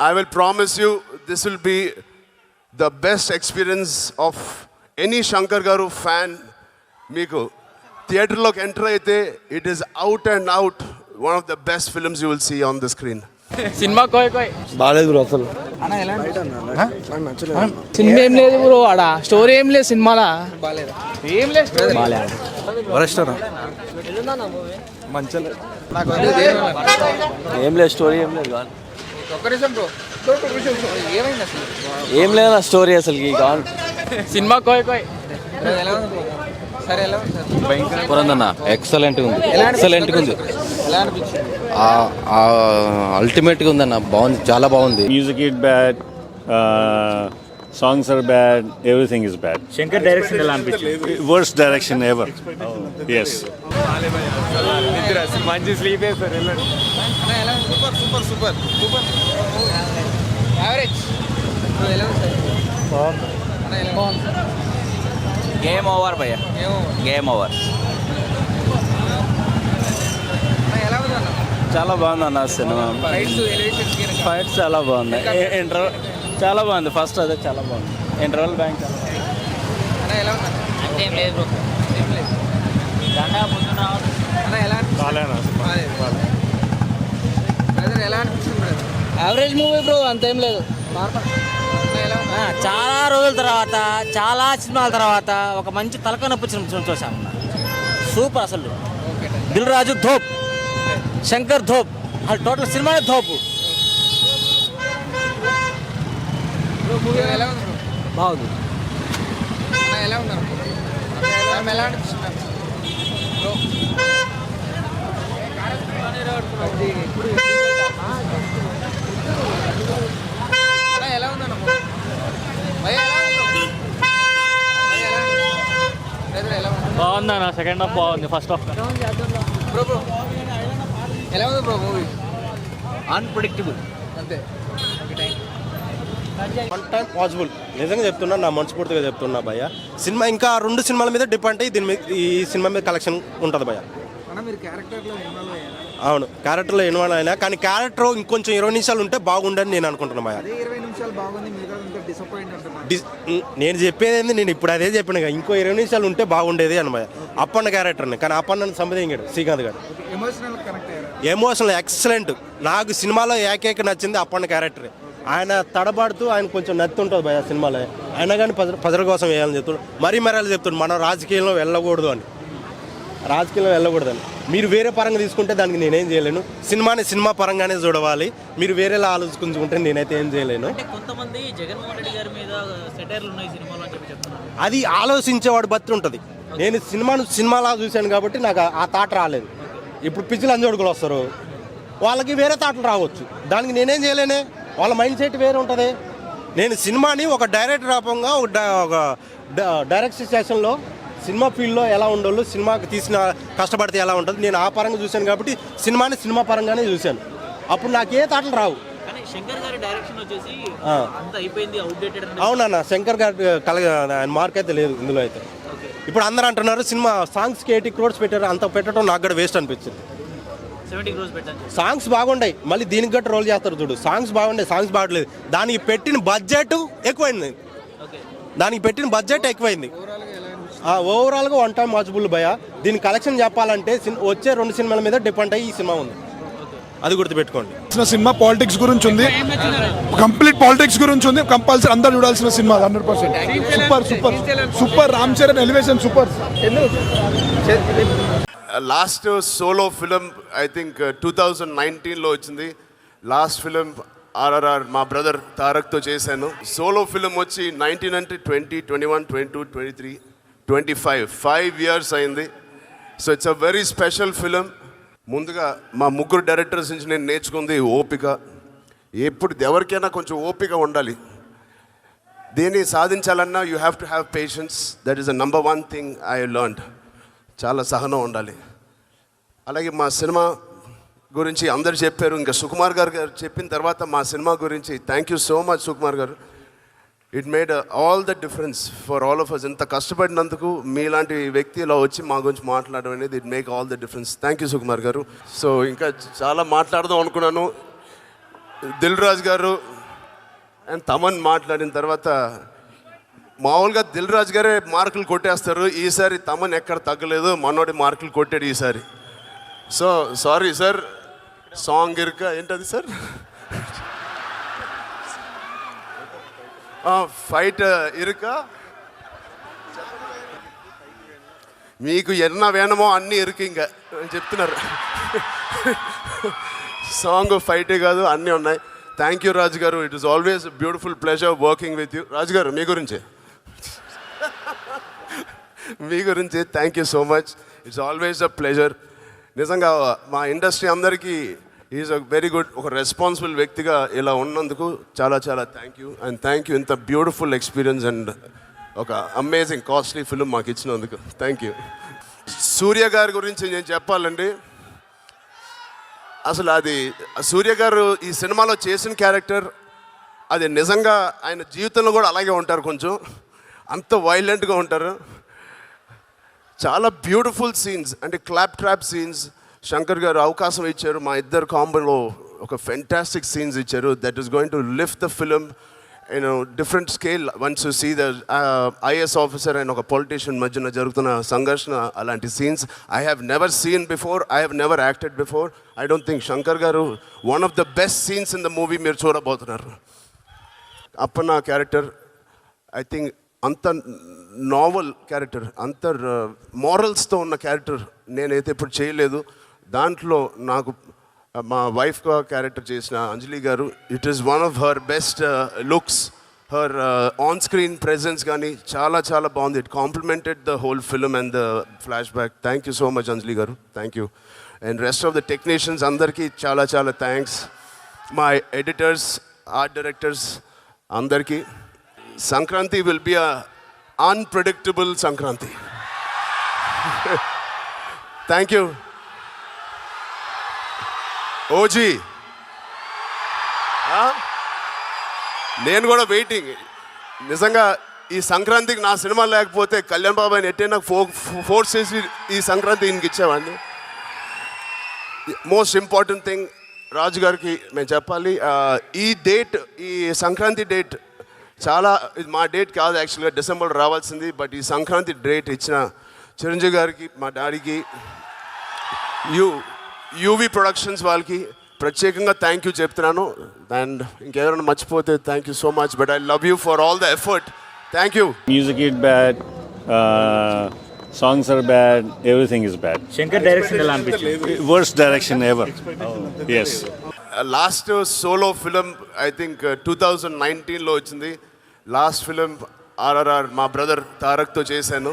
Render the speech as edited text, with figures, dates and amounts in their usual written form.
I will promise you this will be the best experience of any Shankar Garu fan. Meeku theatre loki enter aithe it is out and out one of the best films you will see on the screen. Cinema కోయ్ కోయ్ బాలేదు bro అసలు. Cinema ఏం లేదు bro, ఆడ story ఏం లేదు సినిమాలో, ఏం లేదు స్టోరీ. ఏం లేదు స్టోరీ, ఏం లేదు కావాలి, ఒక్క నిమిషం బ్రో, ఏమైంది అసలు? ఏం లేదు నా స్టోరీ అసలుకి కావాలి. సినిమా కోయ్ కోయ్ ఎలా ఉంది బ్రో? సరే ఎలా ఉంది సార్? పురందన్న ఎక్సలెంట్గా ఉంది, ఎక్సలెంట్గా ఉంది, ఎలా అనిపించింది? అల్టిమేట్గా ఉందన్న, బాగుంది, చాలా బాగుంది. Music is bad, songs are bad, everything is bad. Shankar direction ఎలా అనిపించింది? Worst direction ever. Yes. మంచి స్లీప్ సార్, వెళ్ళండి. Super super super super average ఎలా ఉంది సార్? గేమ్ ఓవర్ భయ్య, గేమ్ ఓవర్. ఎలా ఉంది అన్న? చాలా బాగుంది అన్న సినిమా, ఫైట్స్ చాలా బాగుంది, ఇంటర్వల్ చాలా బాగుంది, ఫస్ట్ అదే చాలా బాగుంది, ఇంటర్వల్ బ్యాంక్ చాలా బాగుంది. ఎలా ఉంది అంటే ఏం లేదు బ్రో, ఏం లేదు. అన్న ఎలా బ్రదర్, ఎలా అనిపించింది బ్రదర్? యావరేజ్ మూవీ బ్రో, అంతేం లేదు, నార్మల్. చాలా రోజుల తర్వాత, చాలా సినిమాల తర్వాత ఒక మంచి తలక నొప్పి చూసాం. సూపర్ అసలు. దిల్ రాజు ధోప్, శంకర్ ధోప్, అసలు టోటల్ సినిమానే ధోపు. మూవీ ఎలా ఉంది బ్రో? బాగుంది. ఎలా ఉన్నారు ఎలా అనిపిస్తుంది బ్రో? ఎలా ఉందన్న మూవీ? బాగుంది అన్న, సెకండ్ హాఫ్ బాగుంది, ఫస్ట్ హాఫ్ బ్రో బ్రో ఎలా ఉంది బ్రో మూవీ? అన్ప్రెడిక్టబుల్ అంతే. వన్ టైం పాసిబుల్, నిజంగా చెప్తున్నా, నా మనస్ఫూర్తిగా చెప్తున్నా భయ్య. సినిమా ఇంకా 2 సినిమాల మీద డిపెండ్ అయ్యి దీని మీద, ఈ సినిమా మీద కలెక్షన్ ఉంటుంది భయ్య. మీరు క్యారెక్టర్లో ఇన్వాల్వ్ అయ్యారా? అవును, క్యారెక్టర్లో ఇన్వాల్వ్ అయినా, కానీ క్యారెక్టర్ ఇంకొంచెం 20 నిమిషాలు ఉంటే బాగుండని నేను అనుకుంటున్నా భయ్య. అదే 20 నిమిషాలు బాగుంది, మిగతా డిసప్పాయింట్ అంటున్నా. నేను చెప్పేది ఏంది, నేను ఇప్పుడు అదే చెప్పిన, ఇంకో 20 నిమిషాలు ఉంటే బాగుండేది అని భయ్య. అప్పన్న క్యారెక్టర్ని, కానీ అప్పన్నని సంబంధించాడు శ్రీకాంత్ గారు. ఎమోషనల్ కనెక్ట్ అయ్యారా? Emotional excellent. నాకు సినిమాలో ఏకైక నచ్చింది అప్పన్న క్యారెక్టర్. ఆయన తడబాడుతూ ఆయన కొంచెం నత్తి ఉంటుంది భయ సినిమాలో, అయినా కానీ ప్రజల కోసం వేయాలని చెప్తున్నాడు. మరీ చెప్తున్నాడు మనం రాజకీయంలో వెళ్ళకూడదు అని, రాజకీయంలో వెళ్ళకూడదని. మీరు వేరే పరంగా తీసుకుంటే దానికి నేనేం చేయలేను. సినిమాని సినిమా పరంగానే చూడవాలి, మీరు వేరేలా ఆలోచించుకుంటే నేనైతే ఏం చేయలేను. కొంతమంది జగన్మోహన్ రెడ్డి గారి మీద సెటైర్లు ఉన్నాయి సినిమాలో అని చెప్పి చెప్తున్నారు. అది ఆలోచించేవాడు బట్టి ఉంటుంది. నేను సినిమాలా చూశాను కాబట్టి నాకు ఆ థాట్ రాలేదు. ఇప్పుడు పిచ్చిలు అంజోడుకులు వస్తారు, వాళ్ళకి వేరే థాట్లు రావచ్చు, దానికి నేనేం చేయలేనే. వాళ్ళ మైండ్ సెట్ వేరే ఉంటుంది. నేను సినిమాని ఒక డైరెక్టర్ రూపంగా ఒక డైరెక్షన్ స్టేషన్లో సినిమా ఫీల్డ్లో ఎలా ఉండోళ్ళు, సినిమాకి తీసిన కష్టపడితే ఎలా ఉంటుంది, నేను ఆ పరంగా చూశాను కాబట్టి సినిమాని సినిమా పరంగానే చూశాను. అప్పుడు నాకు ఏ థాట్లు రావు. అవునన్న, శంకర్ గారి ఆయన మార్క్ అయితే లేదు ఇందులో అయితే. ఇప్పుడు అందరూ అంటున్నారు సినిమా సాంగ్స్కి 80 crores పెట్టారు, అంత పెట్టడం నాకు కూడా వేస్ట్ అనిపించింది. సాంగ్స్ బాగుంటాయి, మళ్ళీ దీనికి గట్ట రోల్ చేస్తారు చూడు. సాంగ్స్ బాగుంటాయి, సాంగ్స్ బాగలేదు. దానికి పెట్టిన బడ్జెట్ ఎక్కువైంది, ఓవరాల్గా వన్ టైం వాచబుల్ భయ. దీని కలెక్షన్ చెప్పాలంటే వచ్చే 2 సినిమాల మీద డిపెండ్ అయ్యి ఈ సినిమా ఉంది, అది గుర్తుపెట్టుకోండి. సినిమా పాలిటిక్స్ గురించి ఉంది, కంప్లీట్ పాలిటిక్స్ గురించి ఉంది. కంపల్సరీ అందరూ చూడాల్సిన cinema 100%. Super super super. Ram Charan elevation super. Last solo film I think 2019లో వచ్చింది. లాస్ట్ ఫిలిం RRR మా బ్రదర్ తారక్తో చేశాను. సోలో ఫిలిం వచ్చి 19 అంటే 20, 21, 22, 23, 25 5 years అయింది. So it's a very special film. ముందుగా మా ముగ్గురు డైరెక్టర్స్ నుంచి నేను నేర్చుకుంది ఓపిక. ఎప్పుడు ఎవరికైనా కొంచెం ఓపిక ఉండాలి. దీన్ని సాధించాలన్నా you have to have patience. That is the number 1 thing I learned. చాలా సహనం ఉండాలి. అలాగే మా సినిమా గురించి అందరు చెప్పారు, ఇంకా సుకుమార్ గారు చెప్పిన తర్వాత మా సినిమా గురించి thank you so much Sukumar garu. It made all the difference for all of us. ఇంత కష్టపడినందుకు మీలాంటి వ్యక్తి ఇలా వచ్చి మా గురించి మాట్లాడడం అనేది it make all the difference. Thank you Sukumar గారు. సో ఇంకా చాలా మాట్లాడదాం అనుకున్నాను. దిల్ రాజు గారు అండ్ తమన్ మాట్లాడిన తర్వాత మామూలుగా దిల్ రాజు గారే మార్కులు కొట్టేస్తారు, ఈసారి తమన్ ఎక్కడ తగ్గలేదు, మనోడి మార్కులు కొట్టాడు ఈసారి. సో సారీ సార్, సాంగ్ ఇరుక ఏంటది సార్, ఫైట్ ఇరుక, మీకు ఎన్న వేణమో అన్నీ ఇరుకు ఇంకా చెప్తున్నారు. సాంగ్ ఫైటే కాదు, అన్నీ ఉన్నాయి. Thank you Raju garu, it is always beautiful pleasure working with you. Raju garu మీ గురించి thank you so much, it's always a pleasure. నిజంగా మా ఇండస్ట్రీ అందరికీ ఈజ్ అ వెరీ గుడ్, ఒక రెస్పాన్సిబుల్ వ్యక్తిగా ఇలా ఉన్నందుకు చాలా చాలా thank you. And thank you, ఇంత బ్యూటిఫుల్ ఎక్స్పీరియన్స్ అండ్ ఒక అమేజింగ్ కాస్ట్లీ ఫిలిం మాకు ఇచ్చినందుకు థ్యాంక్ యూ. సూర్య గారి గురించి నేను చెప్పాలండి, అసలు అది సూర్య గారు ఈ సినిమాలో చేసిన క్యారెక్టర్ అది నిజంగా ఆయన జీవితంలో కూడా అలాగే ఉంటారు, కొంచెం అంత వైలెంట్గా ఉంటారు. చాలా బ్యూటిఫుల్ సీన్స్ అంటే clap trap scenes Shankar garu అవకాశం ఇచ్చారు, మా ఇద్దరు కాంబోలో ఒక ఫెంటాస్టిక్ సీన్స్ ఇచ్చారు. That is going to lift the film in different scale once you see the IAS officer and ఒక పొలిటీషియన్ మధ్యన జరుగుతున్న సంఘర్షణ. అలాంటి scenes I have never seen before, I have never acted before. I don't think Shankar garu one of the best scenes in the movie మీరు చూడబోతున్నారు. Appanna character I think అంత naval character, అంత మారల్స్తో ఉన్న క్యారెక్టర్ నేనైతే ఇప్పుడు చేయలేదు. దాంట్లో నాకు మా వైఫ్గా క్యారెక్టర్ చేసిన Anjali garu, it is one of her best looks, her on screen presence కానీ చాలా చాలా బాగుంది. It complemented the whole film and the flash back. Thank you so much Anjali garu, thank you. And rest of the technicians అందరికీ చాలా చాలా thanks. మా editors, art directors అందరికీ. Sankranti will be a unpredictable Sankranti. Thank you. OG నేను కూడా waiting. నిజంగా ఈ సంక్రాంతికి నా సినిమా లేకపోతే కళ్యాణ్ బాబాయ్ ఎట్టే నాకు ఫోర్స్ చేసి ఈ సంక్రాంతి ఈయనకి ఇచ్చేవాడిని. మోస్ట్ ఇంపార్టెంట్ థింగ్ రాజు గారికి మేము చెప్పాలి, ఈ డేట్, ఈ సంక్రాంతి డేట్ చాలా, ఇది మా డేట్ కాదు యాక్చువల్గా, డిసెంబర్ రావాల్సింది. బట్ ఈ సంక్రాంతి డేట్ ఇచ్చిన చిరంజీవి గారికి, మా డాడీకి, యూవీ ప్రొడక్షన్స్ వాళ్ళకి ప్రత్యేకంగా థ్యాంక్ యూ చెప్తున్నాను. అండ్ ఇంకెవరైనా మర్చిపోతే thank you so much, but I love you for all the effort. Thank you. Music is bad, songs are bad, everything is bad. Shankar direction ఎలా అనిపించింది? Worst direction ever. Yes. Last solo film I think 2019లో వచ్చింది. Last film RRR మా brother తారక్తో చేశాను.